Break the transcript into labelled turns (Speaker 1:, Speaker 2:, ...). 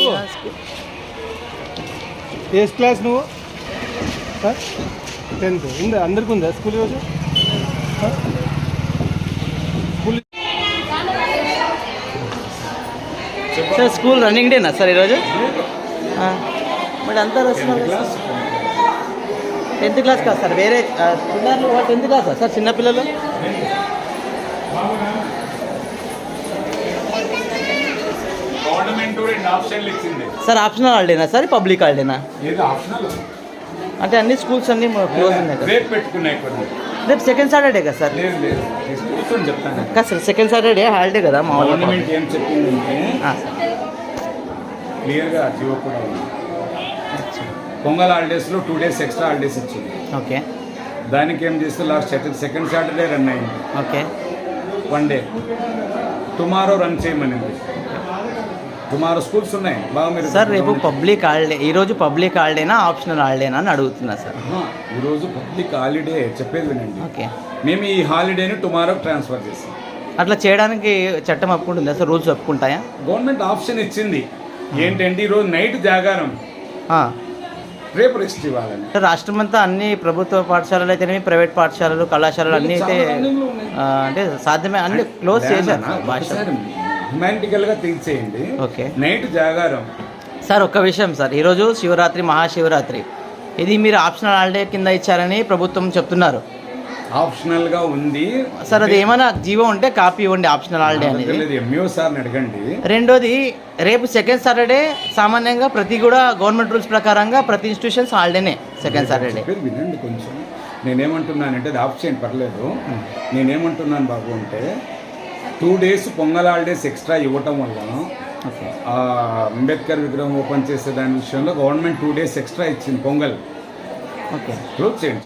Speaker 1: చెప్పు. ఏ క్లాస్ నువ్వు? 10th. ఉందా? అందరికి ఉందా స్కూల్ ఈరోజు? స్కూల్
Speaker 2: సార్ స్కూల్ రన్నింగ్ డేనా సార్ ఈరోజు? మరి అంతా వస్తున్నారు. 10th క్లాస్ కాదు సార్, వేరే చిన్నారులు 10th క్లాసా సార్? చిన్నపిల్లలు సార్ ఆప్షనల్ హాలిడేనా సార్? పబ్లిక్ హాలిడేనా? అంటే అన్ని స్కూల్స్ అన్ని క్లోజ్ ఉన్నాయి కదా. రేపు సెకండ్ సాటర్డే కదా సార్? కదా సార్, సెకండ్ సాటర్డే హాలిడే కదా మా
Speaker 3: గవర్నమెంట్ ఏం చెప్పిందంటే క్లియర్గా జీవో కూడా ఉంది. పొంగల్ హాలిడేస్లో 2 days ఎక్స్ట్రా హాలిడేస్ ఇచ్చింది.
Speaker 2: ఓకే.
Speaker 3: దానికి ఏం చేస్తే లాస్ట్ సెకండ్ సాటర్డే రన్ అయింది.
Speaker 2: ఓకే.
Speaker 3: 1 day టుమారో రన్ చేయమనింది. టుమారో స్కూల్స్ ఉన్నాయి బాగా. మీరు
Speaker 2: సార్ రేపు పబ్లిక్ హాలిడే, ఈరోజు పబ్లిక్ హాలిడేనా ఆప్షనల్ హాలిడేనా అని అడుగుతున్నా సార్.
Speaker 3: ఈరోజు పబ్లిక్ హాలిడే చెప్పేది వినండి.
Speaker 2: ఓకే.
Speaker 3: మేము ఈ హాలిడేని టుమారో ట్రాన్స్ఫర్ చేస్తాం.
Speaker 2: అట్లా చేయడానికి చట్టం ఒప్పుకుంటుందా సార్? రూల్స్ ఒప్పుకుంటాయా?
Speaker 3: గవర్నమెంట్ ఆప్షన్ ఇచ్చింది. ఏంటంటే ఈరోజు నైట్ జాగారం, రేపు రెస్ట్ ఇవ్వాలని.
Speaker 2: రాష్ట్రం అంతా అన్ని ప్రభుత్వ పాఠశాలలు అయితేనేమి, ప్రైవేట్ పాఠశాలలు, కళాశాలలు అన్నీ అయితే అంటే సాధ్యమే అన్ని క్లోజ్ చేశారు భాష.
Speaker 3: హ్యుమానిటికల్గా థింక్ చేయండి.
Speaker 2: ఓకే.
Speaker 3: నైట్ జాగారం
Speaker 2: సార్ ఒక్క విషయం సార్, ఈరోజు శివరాత్రి, మహాశివరాత్రి, ఇది మీరు ఆప్షనల్ హాలిడే కింద ఇచ్చారని ప్రభుత్వం చెప్తున్నారు.
Speaker 3: ఆప్షనల్గా ఉంది
Speaker 2: సార్, అది ఏమైనా జీవో ఉంటే కాపీ ఇవ్వండి ఆప్షనల్ హాలిడే అనేది.
Speaker 3: ఎంఈఓ సార్ని అడగండి.
Speaker 2: రెండోది, రేపు సెకండ్ సాటర్డే సామాన్యంగా ప్రతి కూడా గవర్నమెంట్ రూల్స్ ప్రకారంగా ప్రతి ఇన్స్టిట్యూషన్స్ హాలిడేనే సెకండ్ సాటర్డే.
Speaker 3: వినండి కొంచెం. నేనేమంటున్నానంటే అది ఆఫ్ చేయండి పర్లేదు. నేనేమంటున్నాను బాబు అంటే 2 days పొంగల్ హాలిడేస్ ఎక్స్ట్రా ఇవ్వటం వల్ల అంబేద్కర్ విగ్రహం ఓపెన్ చేసే దాని విషయంలో గవర్నమెంట్ 2 days ఎక్స్ట్రా ఇచ్చింది పొంగల్.
Speaker 2: ఓకే.
Speaker 3: క్లోజ్ చేయండి.